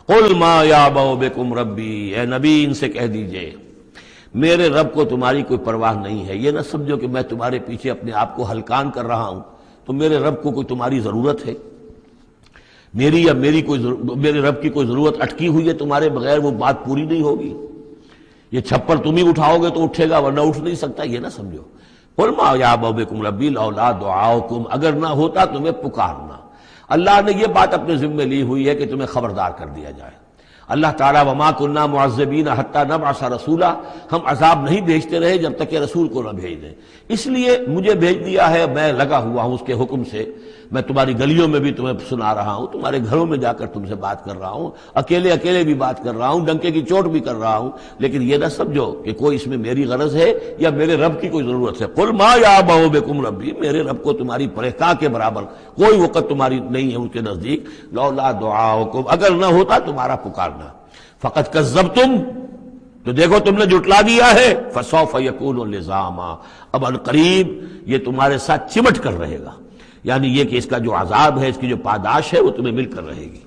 قل ما یعبأ بکم ربی، اے نبی ان سے کہہ دیجئے میرے رب کو تمہاری کوئی پرواہ نہیں ہے۔ یہ نہ سمجھو کہ میں تمہارے پیچھے اپنے آپ کو ہلکان کر رہا ہوں، تو میرے رب کو کوئی تمہاری ضرورت ہے؟ میری یا میرے رب کی کوئی ضرورت اٹکی ہوئی ہے تمہارے بغیر، وہ بات پوری نہیں ہوگی؟ یہ چھپر تم ہی اٹھاؤ گے تو اٹھے گا، ورنہ اٹھ نہیں سکتا، یہ نہ سمجھو۔ قل ما یعبأ بکم ربی لولا دعاؤکم، اگر نہ ہوتا تمہیں پکارنا۔ اللہ نے یہ بات اپنے ذمے لی ہوئی ہے کہ تمہیں خبردار کر دیا جائے۔ اللہ تعالیٰ وما کنا معذبین حتی نبعث رسولا، ہم عذاب نہیں بھیجتے رہے جب تک کہ رسول کو نہ بھیج دیں، اس لیے مجھے بھیج دیا ہے، میں لگا ہوا ہوں اس کے حکم سے۔ میں تمہاری گلیوں میں بھی تمہیں سنا رہا ہوں، تمہارے گھروں میں جا کر تم سے بات کر رہا ہوں، اکیلے اکیلے بھی بات کر رہا ہوں، ڈنکے کی چوٹ بھی کر رہا ہوں، لیکن یہ نہ سمجھو کہ کوئی اس میں میری غرض ہے یا میرے رب کی کوئی ضرورت ہے۔ قل ما یعبأ بکم ربی، میرے رب کو تمہاری پرہیزگار کے برابر کوئی وقت تمہاری نہیں ہے ان کے نزدیک، لولا دعاؤکم، اگر نہ ہوتا تمہارا پکارنا۔ فقط کذبتم، تو دیکھو تم نے جھٹلا دیا ہے، فسوف یکون لزاما، اب عنقریب یہ تمہارے ساتھ چمٹ کر رہے گا، یعنی یہ کہ اس کا جو عذاب ہے، اس کی جو پاداش ہے وہ تمہیں مل کر رہے گی۔